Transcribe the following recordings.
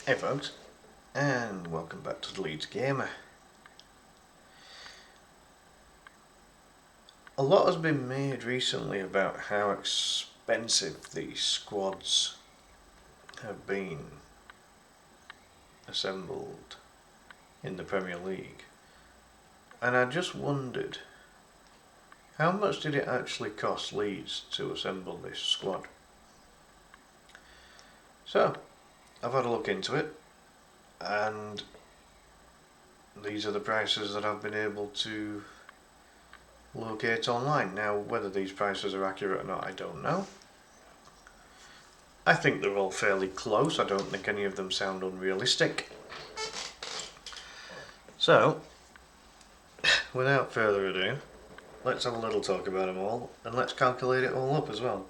Hey folks, and welcome back to the Leeds Gamer. A lot has been made recently about how expensive the squads have been assembled in the Premier League, and I just wondered, how much did it actually cost Leeds to assemble this squad? So, I've had a look into it, and these are the prices that I've been able to locate online. Now, whether these prices are accurate or not, I don't know. I think they're all fairly close. I don't think any of them sound unrealistic. So, without further ado, let's have a little talk about them all, and let's calculate it all up as well.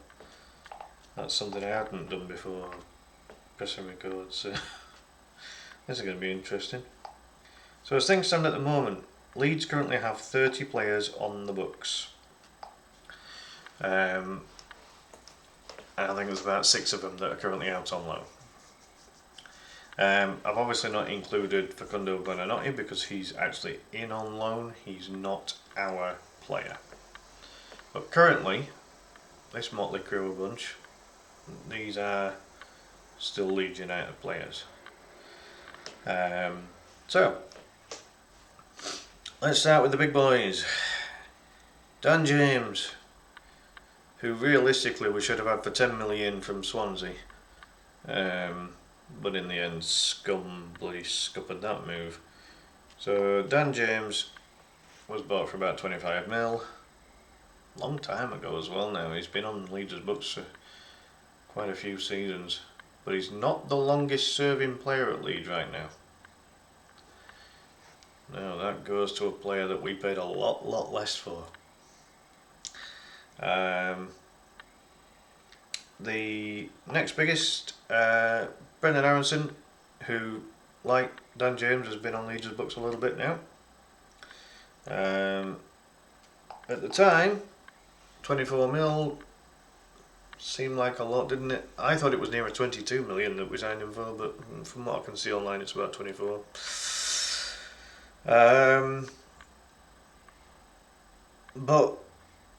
That's something I hadn't done before pressing record, so this is going to be interesting. So as things stand at the moment, Leeds currently have 30 players on the books. And I think there's about 6 of them that are currently out on loan. I've obviously not included Facundo Buonanotte because he's actually in on loan. He's not our player. But currently, this motley crew of bunch, these are still Leeds United players. So, let's start with the big boys. Dan James, who realistically we should have had for 10 million from Swansea. But in the end, bloody scuppered that move. So Dan James was bought for about 25 mil. Long time ago as well now. He's been on Leeds' books for quite a few seasons. But he's not the longest serving player at Leeds right now. No, that goes to a player that we paid a lot less for. The next biggest, Brendan Aronson, who, like Dan James, has been on Leeds' books a little bit now. At the time, 24 mil seemed like a lot, didn't it? I thought it was nearer 22 million that we signed him for, but from what I can see online, it's about 24. But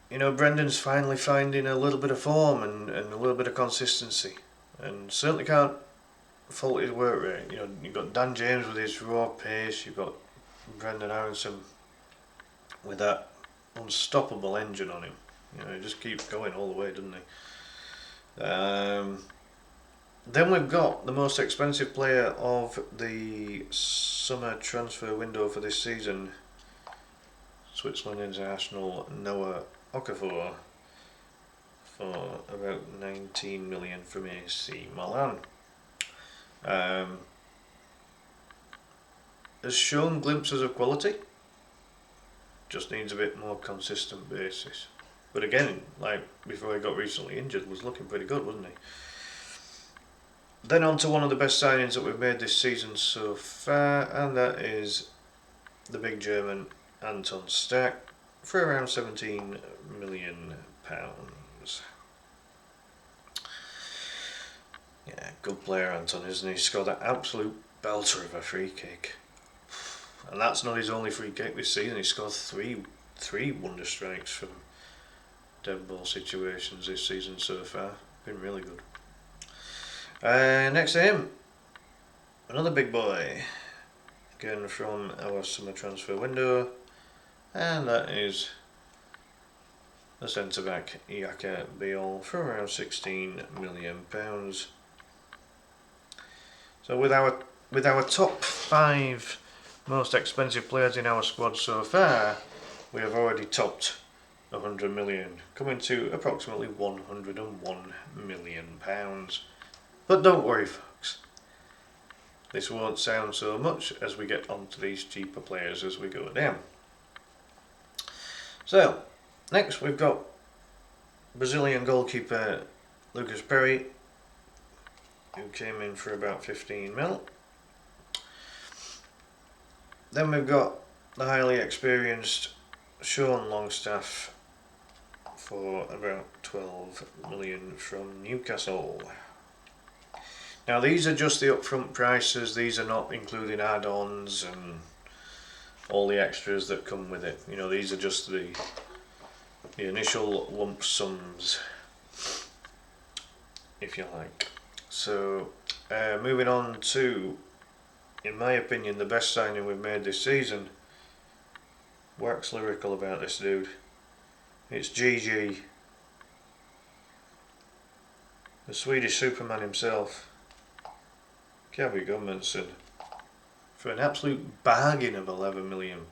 you know, Brendan's finally finding a little bit of form and a little bit of consistency, and certainly can't fault his work rate. You know, you've got Dan James with his raw pace, you've got Brendan Aronson with that unstoppable engine on him. You know, he just keeps going all the way, doesn't he? Then we've got the most expensive player of the summer transfer window for this season, Switzerland international Noah Okafor, for about 19 million from AC Milan. Has shown glimpses of quality, just needs a bit more consistent basis. But again, like before he got recently injured, was looking pretty good, wasn't he? Then on to one of the best signings that we've made this season so far, and that is the big German Anton Stach for around £17 million. Yeah, good player Anton, isn't he? He scored that absolute belter of a free kick. And that's not his only free kick this season. He scored three wonder strikes from dead ball situations this season so far. Been really good. Next to him, another big boy, again from our summer transfer window, and that is the centre back Iaka Biol for around £16 million. So with our top 5 most expensive players in our squad so far, we have already topped 100 million, coming to approximately £101 million. But don't worry folks, this won't sound so much as we get onto these cheaper players as we go down. So, next we've got Brazilian goalkeeper Lucas Perry, who came in for about 15 mil. Then we've got the highly experienced Sean Longstaff for about 12 million from Newcastle. Now these are just the upfront prices. These are not including add-ons and all the extras that come with it. You know, these are just the initial lump sums, if you like. So moving on to, in my opinion, the best signing we've made this season. Wax lyrical about this dude. It's GG, the Swedish Superman himself, Gabby Gudmundsson, for an absolute bargain of £11 million.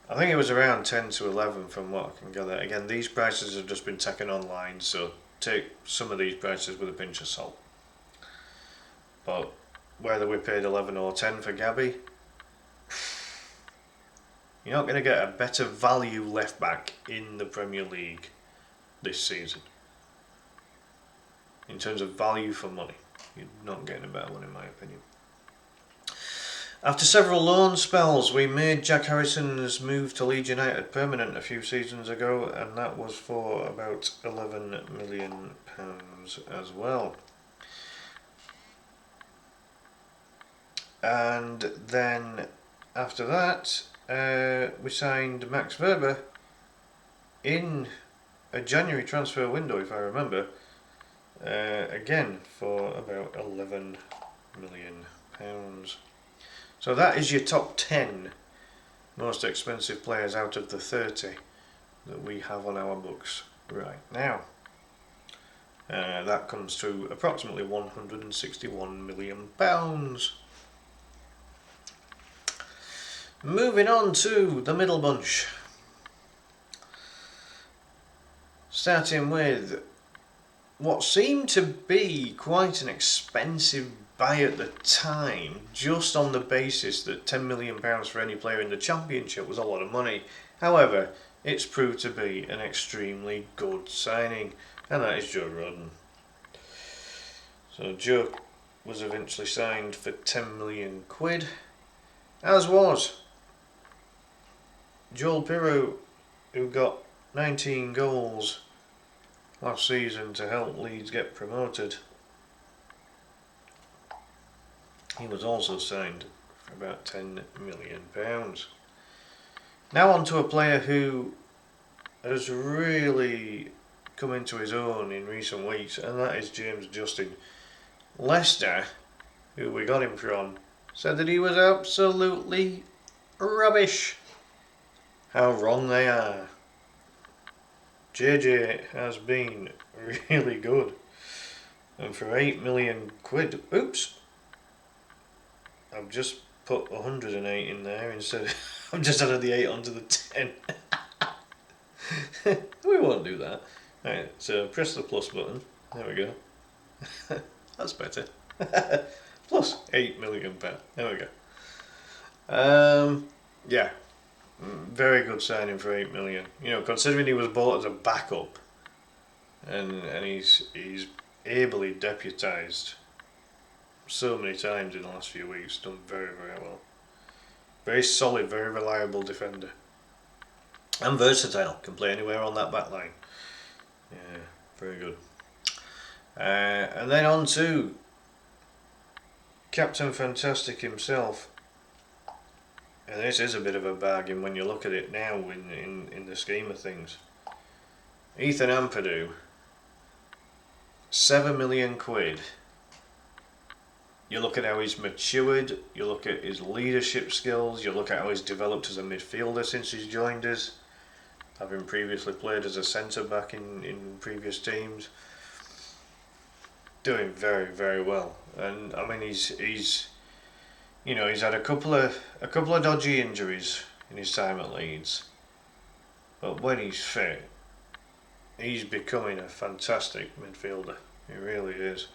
I think it was around 10 to 11 from what I can gather. Again, these prices have just been taken online, so take some of these prices with a pinch of salt. But whether we paid 11 or 10 for Gabby, you're not going to get a better value left back in the Premier League this season. In terms of value for money, you're not getting a better one in my opinion. After several loan spells, we made Jack Harrison's move to Leeds United permanent a few seasons ago, and that was for about £11 million as well. And then after that, we signed Max Verber in a January transfer window, if I remember, again for about £11 million. So that is your top 10 most expensive players out of the 30 that we have on our books right now. That comes to approximately £161 million. Moving on to the middle bunch. Starting with what seemed to be quite an expensive buy at the time, just on the basis that £10 million for any player in the Championship was a lot of money. However, it's proved to be an extremely good signing, and that is Joe Rodon. So Joe was eventually signed for £10 million, as was Joel Pirou, who got 19 goals last season to help Leeds get promoted. He was also signed for about £10 million. Now on to a player who has really come into his own in recent weeks, and that is James Justin. Leicester, who we got him from, said that he was absolutely rubbish. How wrong they are. JJ has been really good, and for £8 million, oops, I've just put 108 in there instead of, I've just added the 8 onto the 10. We won't do that. Right, so press the plus button. There we go. That's better. Plus £8 million. There we go. Yeah, very good signing for £8 million. You know, considering he was bought as a backup, and he's ably deputised so many times in the last few weeks, done very, very well. Very solid, very reliable defender. And versatile, can play anywhere on that back line. Yeah, very good. And then on to Captain Fantastic himself. And this is a bit of a bargain when you look at it now in the scheme of things. Ethan Ampadu, £7 million. You look at how he's matured, you look at his leadership skills, you look at how he's developed as a midfielder since he's joined us, having previously played as a centre back in previous teams. Doing very, very well. And I mean he's you know, he's had a couple of dodgy injuries in his time at Leeds. But when he's fit, he's becoming a fantastic midfielder. He really is.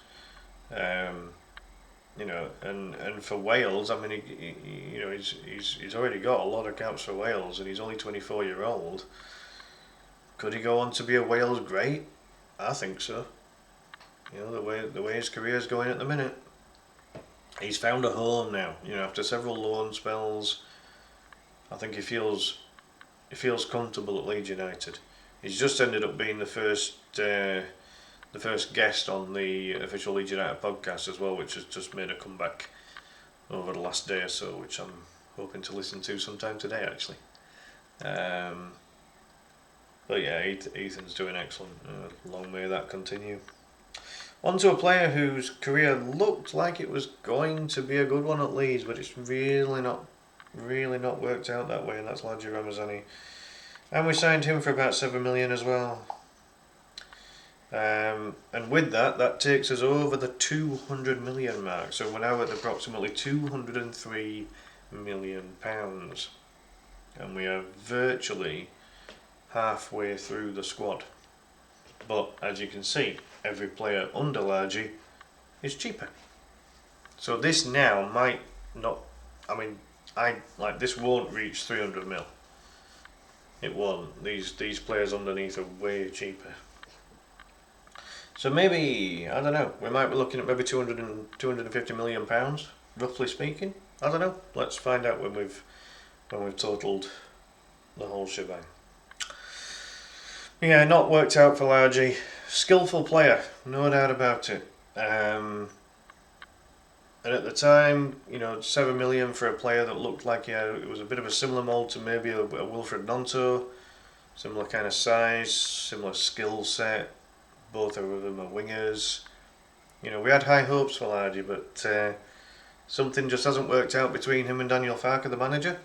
You know, and for Wales, I mean, you know, he's already got a lot of caps for Wales, and he's only 24-year-old. Could he go on to be a Wales great? I think so. You know, the way his career is going at the minute, he's found a home now. You know, after several loan spells, I think he feels comfortable at Leeds United. He's just ended up being the the first guest on the official Leeds United podcast as well, which has just made a comeback over the last day or so, which I'm hoping to listen to sometime today actually. But yeah, Ethan's doing excellent. Long may that continue. On to a player whose career looked like it was going to be a good one at Leeds, but it's really not worked out that way, and that's Ladji Ramazani. And we signed him for about 7 million as well. And with that takes us over the 200 million mark. So we're now at approximately 203 million pounds, and we are virtually halfway through the squad. But as you can see, every player under Ladji is cheaper. So this now might not. I mean, this won't reach 300 mil. It won't. These players underneath are way cheaper. So maybe, I don't know, we might be looking at maybe 250 million pounds, roughly speaking. I don't know. Let's find out when we've totaled the whole shebang. Yeah, not worked out for Ladji. Skillful player, no doubt about it. And at the time, 7 million for a player that looked like it was a bit of a similar mould to maybe a Wilfred Gnonto, similar kind of size, similar skill set. Both of them are wingers. We had high hopes for Ladji, but something just hasn't worked out between him and Daniel Farke, the manager.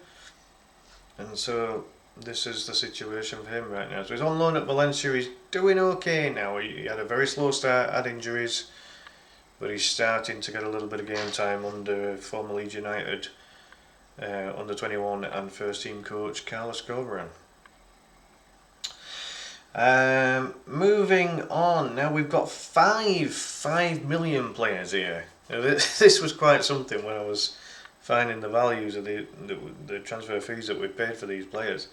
And so this is the situation for him right now. So he's on loan at Valencia. He's doing okay now. He had a very slow start, had injuries, but he's starting to get a little bit of game time under former Leeds United under 21 and first team coach Carlos Corberán. Moving on, now we've got 5 million players here. Now this was quite something when I was finding the values of the transfer fees that we paid for these players.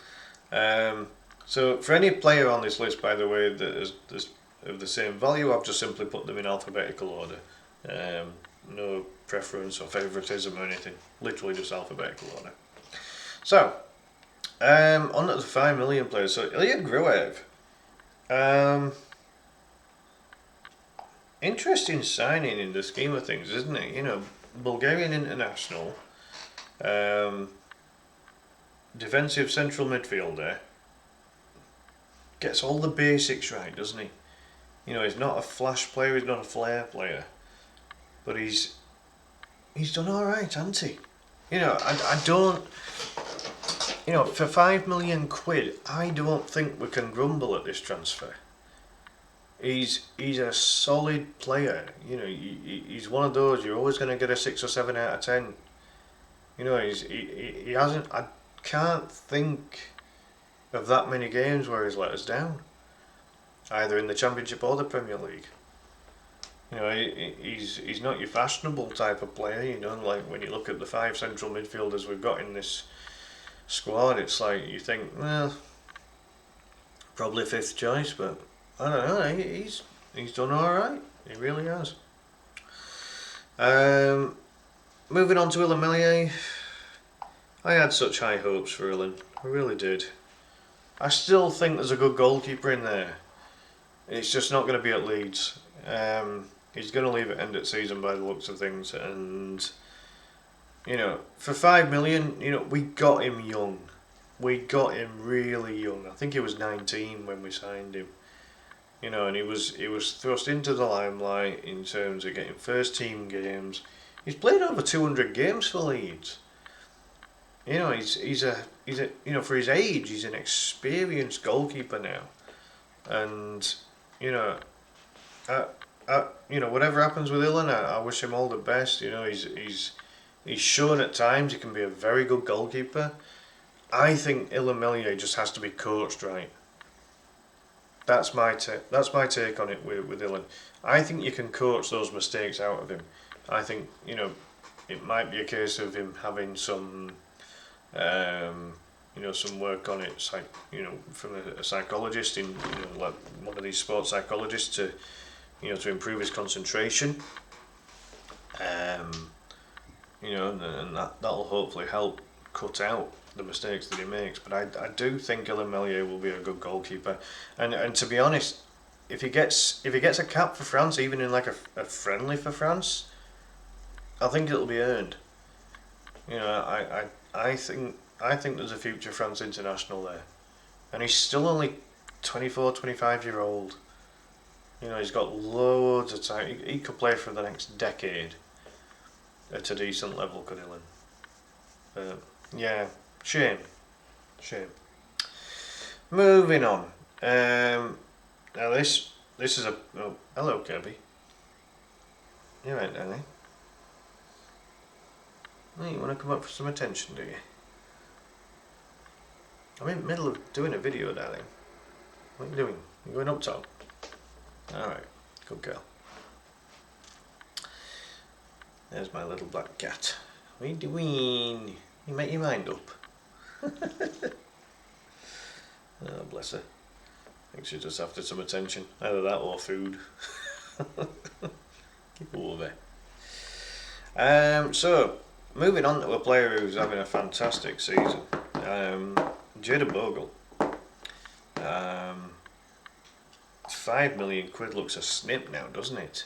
So for any player on this list, by the way, that is of the same value, I've just simply put them in alphabetical order. No preference or favouritism or anything, literally just alphabetical order. So, on to the 5 million players. So Ilya Gruev. Interesting signing in the scheme of things, isn't it? Bulgarian international, defensive central midfielder, gets all the basics right, doesn't he? He's not a flash player, he's not a flair player, but he's done all right, hasn't he? I don't. For 5 million quid, I don't think we can grumble at this transfer. He's a solid player. He's one of those you're always going to get a 6 or 7 out of 10. He hasn't. I can't think of that many games where he's let us down, either in the Championship or the Premier League. He's not your fashionable type of player. Like when you look at the 5 central midfielders we've got in this squad, it's like you think, well, probably 5th choice, but I don't know. He's done all right. He really has. Moving on to Illan Meslier. I had such high hopes for Illan. I really did. I still think there's a good goalkeeper in there. It's just not going to be at Leeds. He's going to leave at end of season by the looks of things, and for 5 million, we got him young. We got him really young. I think he was 19 when we signed him. And he was thrust into the limelight in terms of getting first team games. He's played over 200 games for Leeds. He's a for his age, he's an experienced goalkeeper now. And whatever happens with Illan, I wish him all the best. He's shown at times he can be a very good goalkeeper. I think Illan Meslier just has to be coached right. That's my take on it with Illan. I think you can coach those mistakes out of him. I think it might be a case of him having some some work on it, from a psychologist in like one of these sports psychologists to improve his concentration. And that'll hopefully help cut out the mistakes that he makes. But I do think Illan Meslier will be a good goalkeeper, and to be honest, if he gets a cap for France, even in like a friendly for France, I think it'll be earned. You know, I think there's a future France international there, and he's still only 24, 25 year old. You know, he's got loads of time. He could play for the next decade at a decent level, could he, Lynn? Yeah, shame. Moving on. Now this is a... Oh, hello, Kirby. You right, Danny? Oh, you want to come up for some attention, do you? I'm in the middle of doing a video, darling. What are you doing? You going up top? Alright, good girl. There's my little black cat. What are you doing? You make your mind up. Oh, bless her. I think she's just after some attention. Either that or food. Keep over. So, moving on to a player who's having a fantastic season. Jayden Bogle. 5 million quid looks a snip now, doesn't it?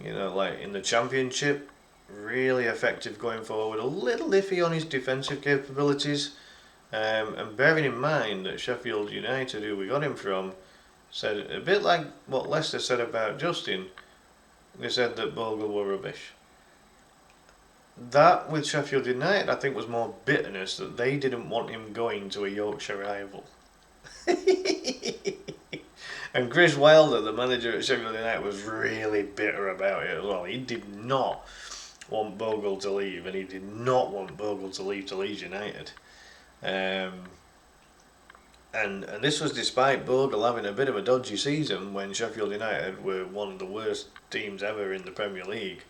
You know, like in the Championship, really effective going forward. A little iffy on his defensive capabilities. And bearing in mind that Sheffield United, who we got him from, said a bit like what Leicester said about Justin. They said that Bogle were rubbish. That with Sheffield United, I think, was more bitterness that they didn't want him going to a Yorkshire rival. And Chris Wilder, the manager at Sheffield United, was really bitter about it as well. He did not want Bogle to leave, and he did not want Bogle to leave to Leeds United. And this was despite Bogle having a bit of a dodgy season when Sheffield United were one of the worst teams ever in the Premier League.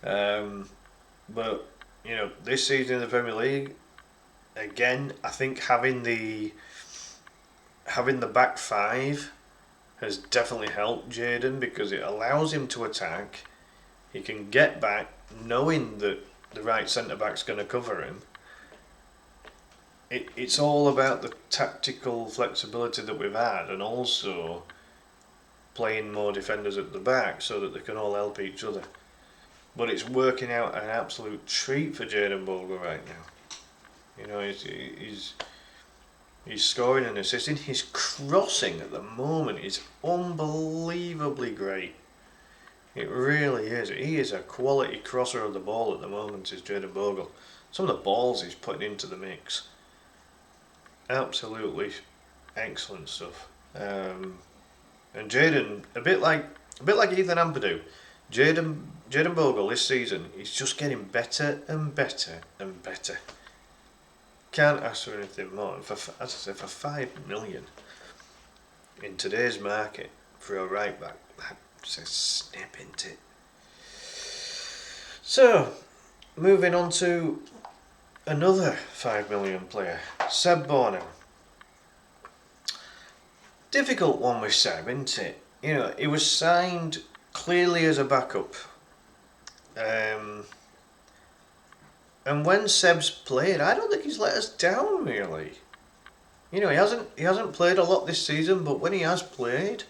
But you know, this season in the Premier League, again, I think having the back five has definitely helped Jayden, because it allows him to attack. He can get back knowing that the right centre back's going to cover him. It's all about the tactical flexibility that we've had, and also playing more defenders at the back so that they can all help each other. But it's working out an absolute treat for Jayden Bogle right now. You know, he's scoring and assisting. His crossing at the moment is unbelievably great. It really is. He is a quality crosser of the ball at the moment, is Jayden Bogle. Some of the balls he's putting into the mix, absolutely excellent stuff. And Jayden, a bit like Ethan Ampadu, Jayden Bogle this season, he's just getting better and better and better. Can't ask for anything more. As I said, for 5 million in today's market for a right back, that's a snip, isn't it? So, moving on to another 5 million player, Seb Bornham. Difficult one with Seb, isn't it? You know, he was signed clearly as a backup. And when Seb's played, I don't think he's let us down really. You know, he hasn't played a lot this season, but when he has played,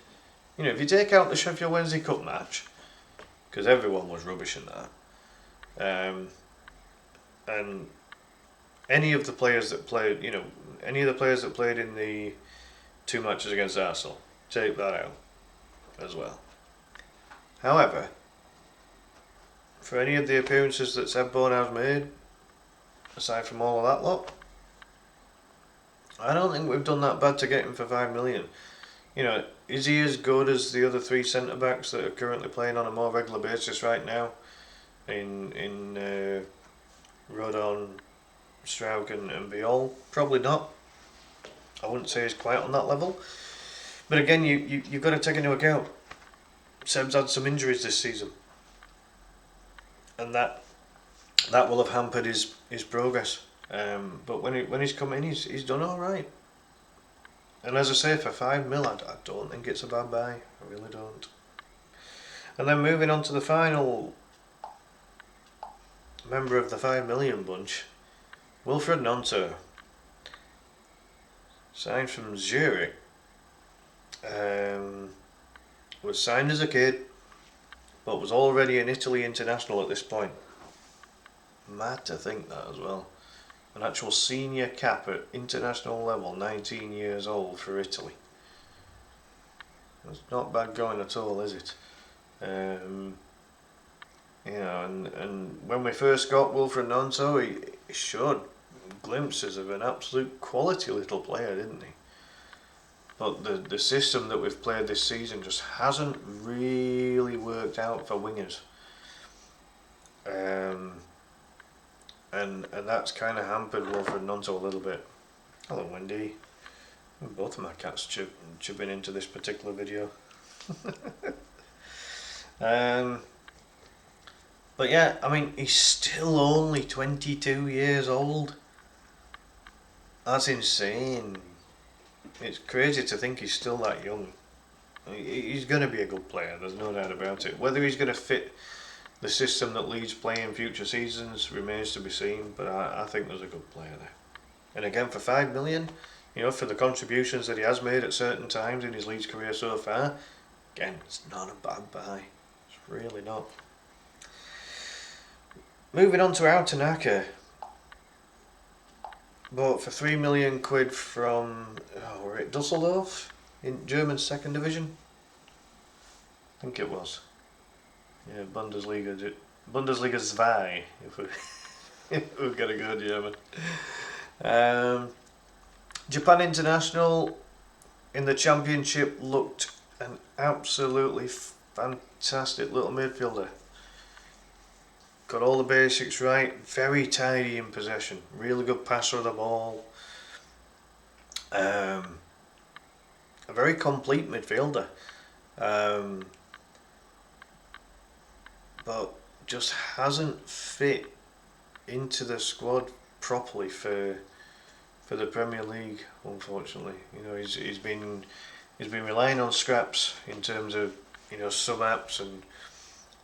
you know, if you take out the Sheffield Wednesday Cup match, because everyone was rubbish in that, and any of the players that played, you know, any of the players that played in the 2 matches against Arsenal, take that out as well. However, for any of the appearances that Seb Bornham's made, aside from all of that lot, I don't think we've done that bad to get him for 5 million. You know, is he as good as the other 3 centre backs that are currently playing on a more regular basis right now? In Rodon, Straug and Biol? Probably not. I wouldn't say he's quite on that level. But again, you've got to take into account Seb's had some injuries this season, and that will have hampered his progress. But when he's come in, he's done all right. And as I say, for 5 mil, I don't think it's a bad buy. I really don't. And then moving on to the final member of the 5 million bunch, Wilfried Gnonto, signed from Zurich. was signed as a kid, but was already an Italy international at this point. Mad to think that as well. An actual senior cap at international level, 19 years old for Italy. That's not bad going at all, is it? And when we first got Wilfred Gnonto, he showed glimpses of an absolute quality little player, didn't he? But the system that we've played this season just hasn't really worked out for wingers. And that's kind of hampered Wilfred Gnonto a little bit. Hello, Wendy. Both of my cats chipping into this particular video. But yeah, I mean, he's still only 22 years old. That's insane. It's crazy to think he's still that young. He's going to be a good player, there's no doubt about it. Whether he's going to fit the system that Leeds play in future seasons remains to be seen, but I think there's a good player there. And again, for 5 million, for the contributions that he has made at certain times in his Leeds career so far, again, it's not a bad buy. It's really not. Moving on to our Tanaka. Bought for 3 million quid from we're at Dusseldorf in German second division. I think it was. Yeah, Bundesliga 2, if we've got to go German. Japan International in the Championship looked an absolutely fantastic little midfielder. Got all the basics right, very tidy in possession, really good passer of the ball. A very complete midfielder. But just hasn't fit into the squad properly for the Premier League, unfortunately. He's been relying on scraps in terms of sub-apps and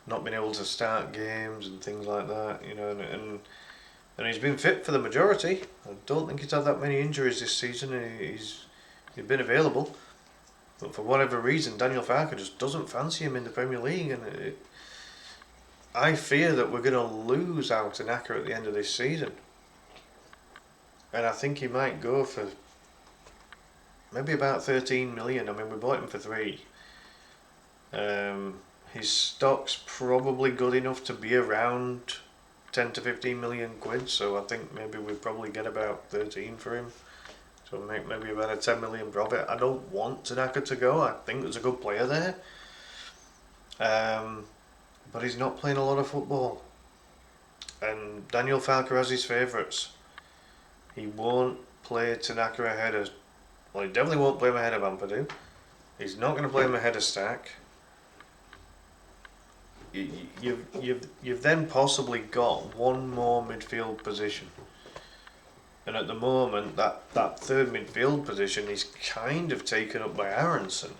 not being able to start games and things like that. And he's been fit for the majority. I don't think he's had that many injuries this season. He's been available, but for whatever reason, Daniel Farke just doesn't fancy him in the Premier League, and I fear that we're going to lose out to Tanaka at the end of this season. And I think he might go for maybe about 13 million. I mean, we bought him for 3. His stock's probably good enough to be around 10 to 15 million quid, so I think maybe we probably get about 13 for him. So make maybe about a 10 million profit. I don't want Tanaka to go. I think there's a good player there. But he's not playing a lot of football. And Daniel Farke has his favourites. He won't play Tanaka ahead of... Well, he definitely won't play him ahead of Ampadu. He's not going to play him ahead of Stack. You've then possibly got one more midfield position. And at the moment, that third midfield position is kind of taken up by Aronson.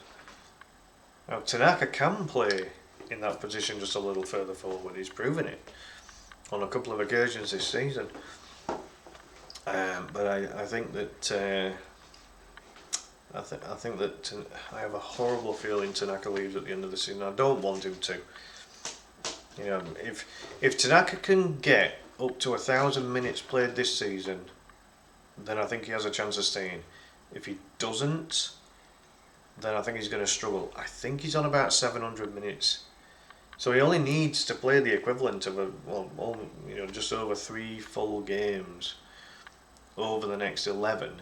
Now, Tanaka can play in that position just a little further forward. He's proven it on a couple of occasions this season. But I think that I think that I have a horrible feeling Tanaka leaves at the end of the season. I don't want him to. If Tanaka can get up to 1,000 minutes played this season, then I think he has a chance of staying. If he doesn't, then I think he's going to struggle. I think he's on about 700 minutes. So he only needs to play the equivalent of just over 3 full games over the next 11.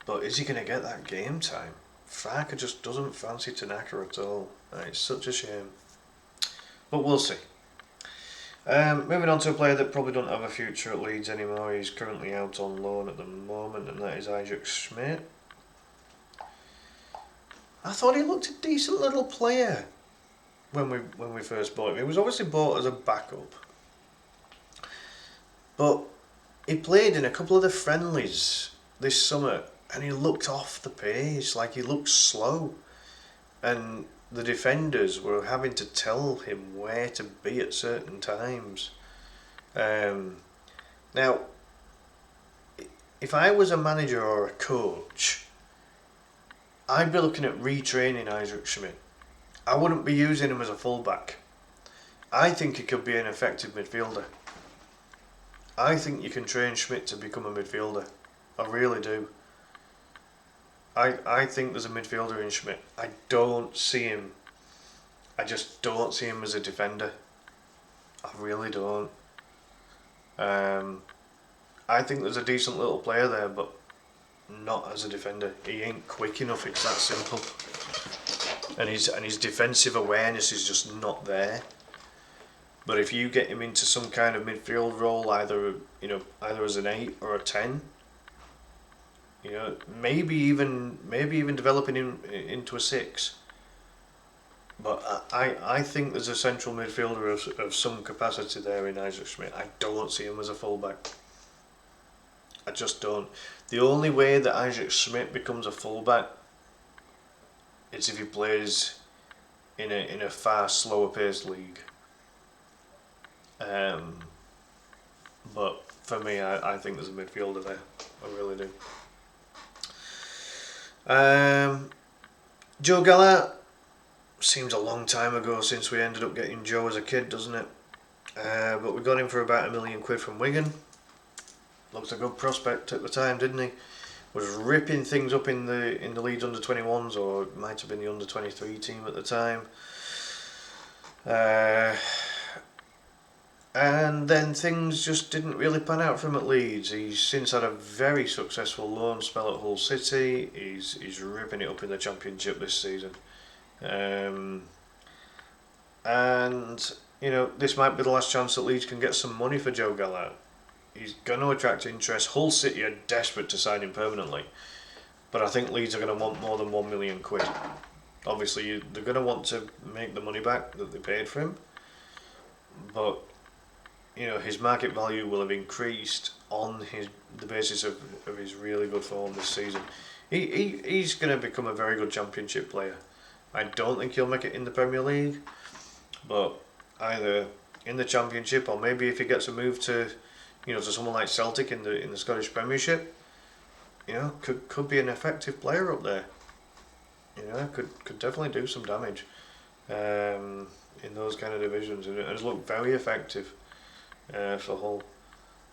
But is he going to get that game time? Farke just doesn't fancy Tanaka at all. It's such a shame. But we'll see. Moving on to a player that probably doesn't have a future at Leeds anymore. He's currently out on loan at the moment, and that is Isaac Schmidt. I thought he looked a decent little player when we first bought him. He was obviously bought as a backup, but he played in a couple of the friendlies this summer, and he looked off the pace, like he looked slow, and the defenders were having to tell him where to be at certain times. Now, if I was a manager or a coach, I'd be looking at retraining Isaac Schmidt. I wouldn't be using him as a fullback. I think he could be an effective midfielder. I think you can train Schmidt to become a midfielder. I really do. I think there's a midfielder in Schmidt. I just don't see him as a defender. I really don't. I think there's a decent little player there, but not as a defender. He ain't quick enough, it's that simple. And his defensive awareness is just not there. But if you get him into some kind of midfield role, either as an 8 or a 10, maybe even developing him into a 6. But I think there's a central midfielder of some capacity there in Isaac Schmidt. I don't see him as a fullback. I just don't. The only way that Isaac Schmidt becomes a fullback is if he plays in a far slower paced league. But for me, I think there's a midfielder there. I really do. Joe Gallagher. Seems a long time ago since we ended up getting Joe as a kid, doesn't it? But we got him for about £1 million from Wigan. Looked a good prospect at the time, didn't he? Was ripping things up in the Leeds under-21s, or it might have been the under-23 team at the time. And then things just didn't really pan out for him at Leeds. He's since had a very successful loan spell at Hull City. He's ripping it up in the Championship this season. And this might be the last chance that Leeds can get some money for Joe Gallagher. He's going to attract interest. Hull City are desperate to sign him permanently, but I think Leeds are going to want more than £1 million. Obviously, they're going to want to make the money back that they paid for him, but his market value will have increased on the basis of his really good form this season. He's going to become a very good Championship player. I don't think he'll make it in the Premier League, but either in the Championship or maybe if he gets a move to someone like Celtic in the Scottish Premiership, could be an effective player up there. Could definitely do some damage in those kind of divisions, and has looked very effective for Hull.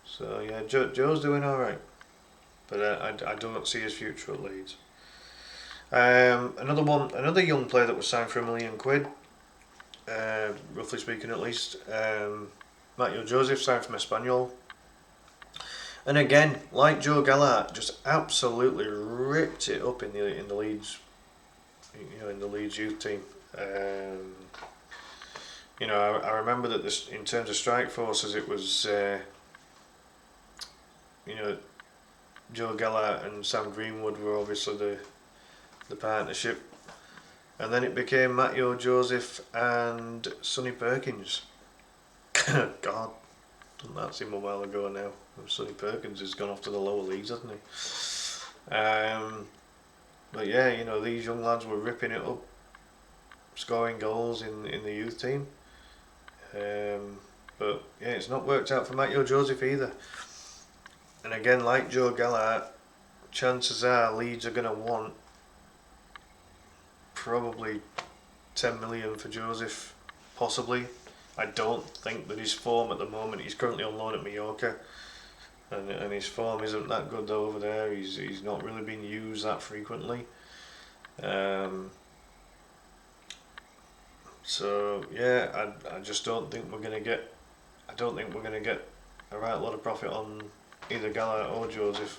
So yeah, Joe's doing all right, but I don't see his future at Leeds. Another young player that was signed for £1 million, roughly speaking at least. Mateo Joseph signed from Espanyol, and again, like Joe Gallagher, just absolutely ripped it up in the Leeds, in the Leeds youth team. I remember that this, in terms of strike forces, it was Joe Gallagher and Sam Greenwood were obviously the partnership, and then it became Mateo Joseph and Sonny Perkins. God, doesn't that seem a while ago now? Sonny Perkins has gone off to the lower leagues, hasn't he? But yeah, these young lads were ripping it up, scoring goals in the youth team. But yeah, it's not worked out for Mateo Joseph either. And again, like Joe Gallagher, chances are Leeds are going to want probably 10 million for Joseph, possibly. I don't think that his form at the moment, he's currently on loan at Mallorca, and his form isn't that good over there. He's not really being used that frequently. So yeah, I just don't think we're gonna get. I don't think we're gonna get a right lot of profit on either Gallagher or Joseph.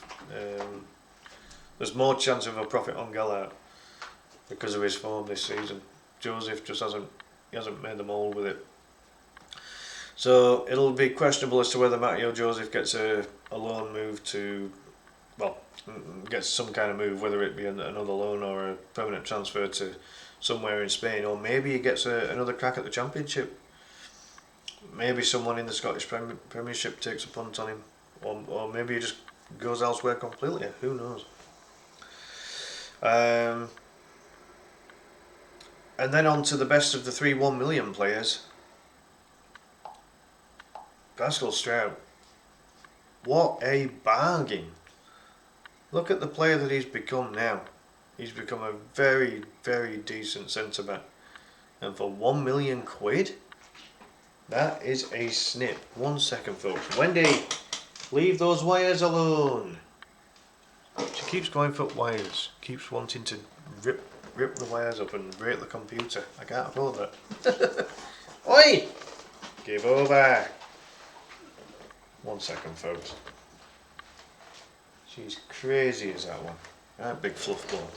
There's more chance of a profit on Gallagher because of his form this season. Joseph just hasn't made the mould with it. So it'll be questionable as to whether Mateo Joseph gets a loan move to, gets some kind of move, whether it be another loan or a permanent transfer to somewhere in Spain, or maybe he gets another crack at the Championship. Maybe someone in the Scottish Premiership takes a punt on him, or maybe he just goes elsewhere completely. Who knows? And then on to the best of the 3 1 million players. Pascal Stroud. What a bargain. Look at the player that he's become now. He's become a very, very decent centre back. And for £1 million, that is a snip. 1 second, folks. Wendy, leave those wires alone. She keeps going for wires. Keeps wanting to rip the wires up and break the computer. I can't afford that. Oi! Give over. 1 second, folks. She's crazy as that one. That big fluff ball.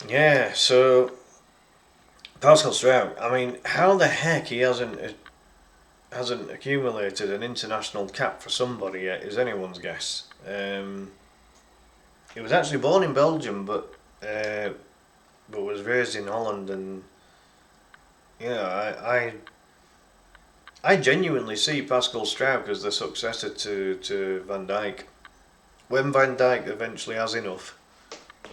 Yeah, so Pascal Stroud. I mean, how the heck he hasn't accumulated an international cap for somebody yet is anyone's guess. He was actually born in Belgium, but was raised in Holland, and I genuinely see Pascal Struijk as the successor to Van Dijk. When Van Dijk eventually has enough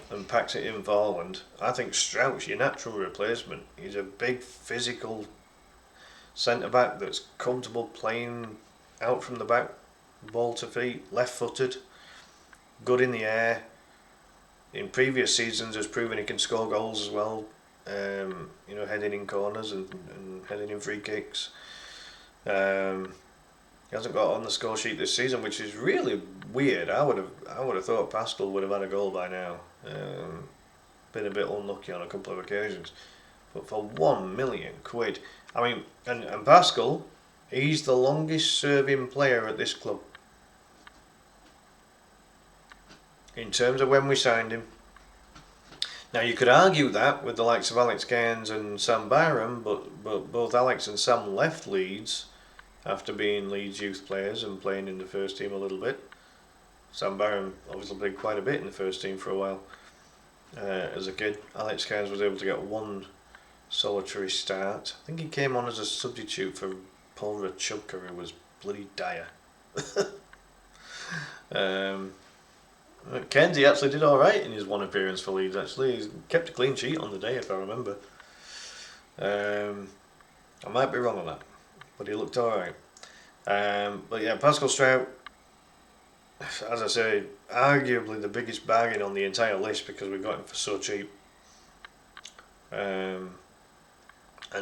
and packs it in for Holland, I think Struijk's your natural replacement. He's a big physical centre back that's comfortable playing out from the back, ball to feet, left footed, good in the air. In previous seasons has proven he can score goals as well, heading in corners and heading in free kicks. He hasn't got on the score sheet this season, which is really weird. I would have thought Pascal would have had a goal by now. Been a bit unlucky on a couple of occasions, but for £1 million, I mean, and Pascal, he's the longest serving player at this club. In terms of when we signed him. Now you could argue that with the likes of Alex Cairns and Sam Byram, but both Alex and Sam left Leeds after being Leeds youth players and playing in the first team a little bit. Sam Byram obviously played quite a bit in the first team for a while as a kid. Alex Cairns was able to get one solitary start. I think he came on as a substitute for Paul Rachubka, who was bloody dire. Kenzie actually did alright in his one appearance for Leeds. Actually, he kept a clean sheet on the day, if I remember. I might be wrong on that, but he looked alright. But yeah, Pascal Struijk, as I say, arguably the biggest bargain on the entire list because we got him for so cheap. And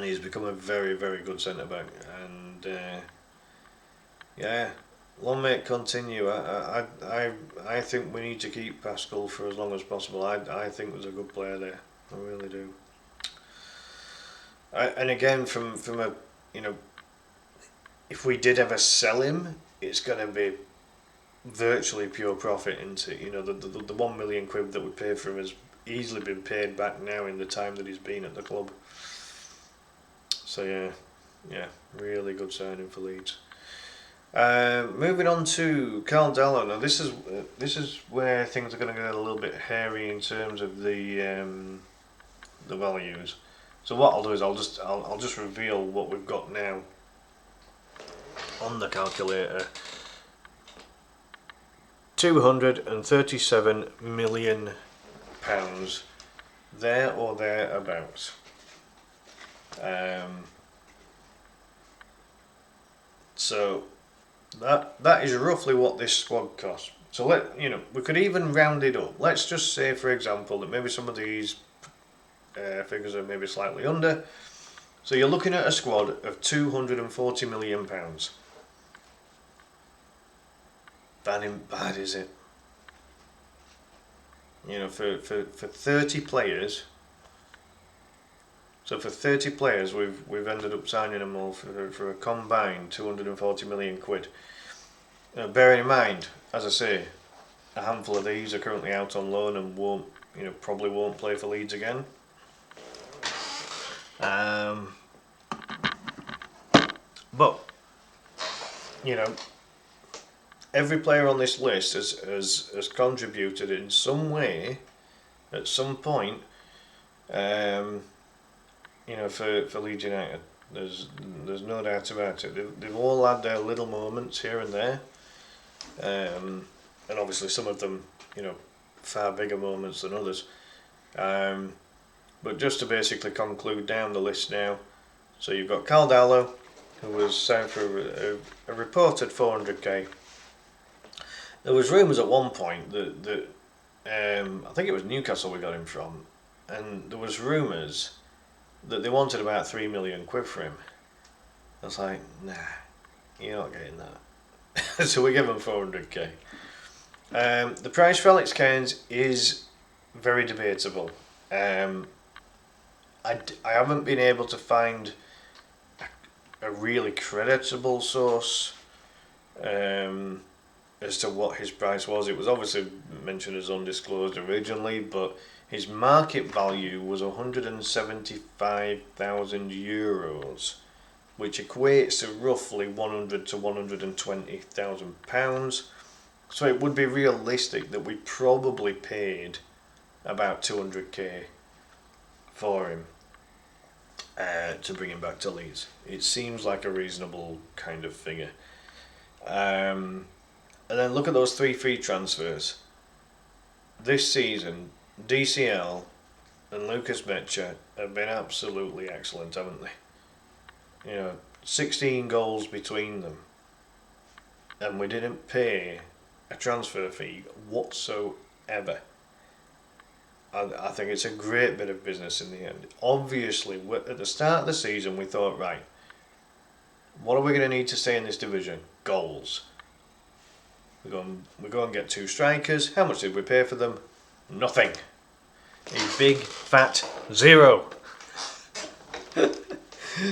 he's become a very, very good centre back. And long may it continue. I think we need to keep Pascal for as long as possible. I think there's a good player there. I really do. And again, from a if we did ever sell him, it's going to be virtually pure profit into the £1 million that we paid for him has easily been paid back now in the time that he's been at the club. So yeah, really good signing for Leeds. Moving on to Carl Dallo. Now this is where things are going to get a little bit hairy in terms of the values. So what I'll do is I'll just reveal what we've got now on the calculator. £237 million, there or thereabouts. So that is roughly what this squad costs. So we could even round it up. Let's just say, for example, that maybe some of these figures are maybe slightly under. So you're looking at a squad of £240 million. That ain't bad, is it? For 30 players. So for 30 players, we've ended up signing them all for a combined £240 million. Bearing in mind, as I say, a handful of these are currently out on loan and probably won't play for Leeds again. But every player on this list has contributed in some way at some point. For Leeds United, there's no doubt about it. They've all had their little moments here and there, and obviously some of them, far bigger moments than others. But just to basically conclude down the list now, so you've got Carl Dallo, who was signed for a reported 400k. There was rumours at one point that I think it was Newcastle we got him from, and there was rumours that they wanted about £3 million for him. I was like, nah, you're not getting that. So we give him 400k. The price for Alex Cairns is very debatable. I haven't been able to find a really creditable source as to what his price was. It was obviously mentioned as undisclosed originally, but his market value was €175,000, which equates to roughly £100,000 to £120,000. So it would be realistic that we probably paid about 200k for him to bring him back to Leeds. It seems like a reasonable kind of figure. And then look at those 3 free transfers. This season, DCL and Lucas Mecha have been absolutely excellent, haven't they? 16 goals between them. And we didn't pay a transfer fee whatsoever. I think it's a great bit of business in the end. Obviously, at the start of the season, we thought, right, what are we going to need to stay in this division? Goals. We go and get 2 strikers. How much did we pay for them? Nothing. A big fat 0.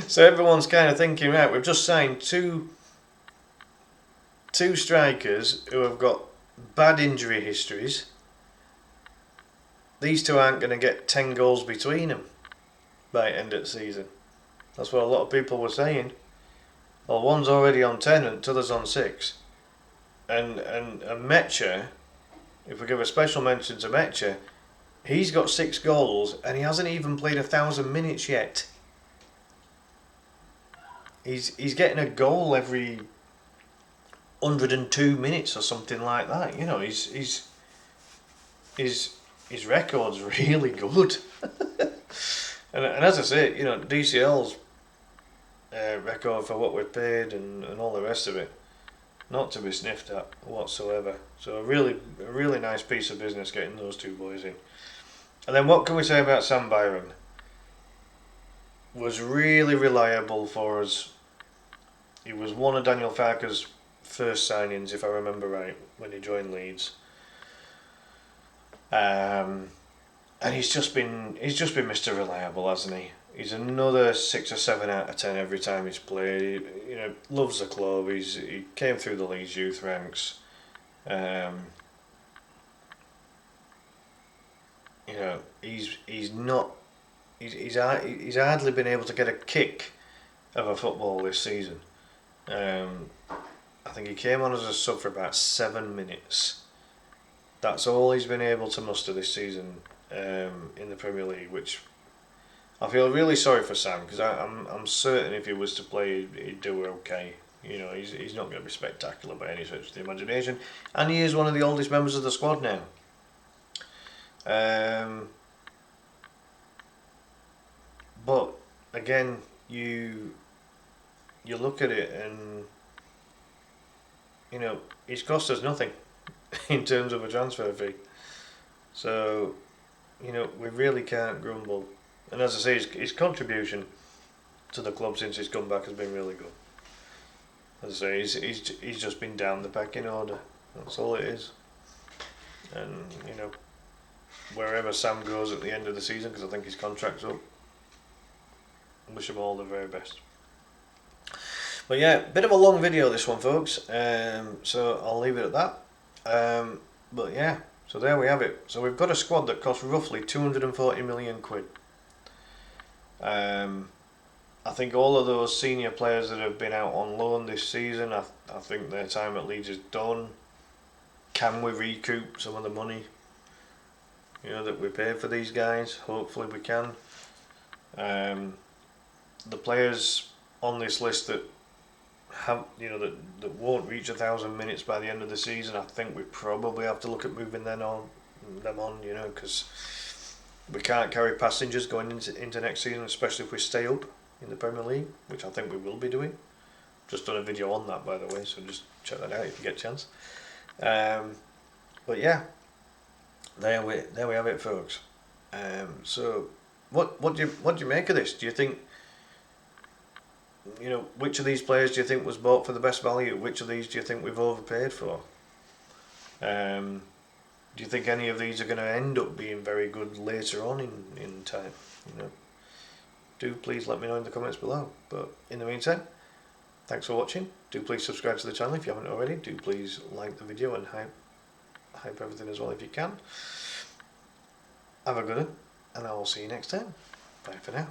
So everyone's kind of thinking, right, we've just signed two strikers who have got bad injury histories. These 2 aren't going to get 10 goals between them by the end of the season. That's what a lot of people were saying. Well, one's already on 10 and the other's on 6. And Mecha, if we give a special mention to Mecha, he's got 6 goals and he hasn't even played 1,000 minutes yet. He's getting a goal every 102 minutes or something like that. His record's really good. and as I say, DCL's record for what we've paid and all the rest of it, not to be sniffed at whatsoever. So a really nice piece of business getting those 2 boys in. And then what can we say about Sam Byron? Was really reliable for us. He was one of Daniel Farke's first signings, if I remember right, when he joined Leeds. And he's just been Mr. Reliable, hasn't he? He's another 6 or 7 out of 10 every time he's played. Loves the club. He came through the Leeds youth ranks. He's hardly been able to get a kick of a football this season. I think he came on as a sub for about 7 minutes. That's all he's been able to muster this season in the Premier League, which I feel really sorry for Sam, because I'm certain if he was to play, he'd do okay. He's not going to be spectacular by any stretch of the imagination, and he is one of the oldest members of the squad now. But again, you look at it and he's cost us nothing in terms of a transfer fee. So we really can't grumble. And as I say, his contribution to the club since he's come back has been really good. As I say, he's just been down the pecking order. That's all it is. And wherever Sam goes at the end of the season, because I think his contract's up, I wish him all the very best. But yeah, bit of a long video this one, folks. So I'll leave it at that. But yeah, so there we have it. So we've got a squad that costs roughly 240 million quid. I think all of those senior players that have been out on loan this season, I think their time at Leeds is done. Can we recoup some of the money that we paid for these guys? Hopefully we can. The players on this list that have that won't reach 1,000 minutes by the end of the season, I think we probably have to look at moving them on, because we can't carry passengers going into next season, especially if we stay up in the Premier League, which I think we will be doing. Just done a video on that, by the way, so just check that out if you get a chance. But yeah, there we have it, folks. So what do you make of this? Do you think, which of these players do you think was bought for the best value? Which of these do you think we've overpaid for? Do you think any of these are going to end up being very good later on in time? Do please let me know in the comments below. But in the meantime, thanks for watching. Do please subscribe to the channel if you haven't already. Do please like the video and hype everything as well if you can. Have a good one, and I will see you next time. Bye for now.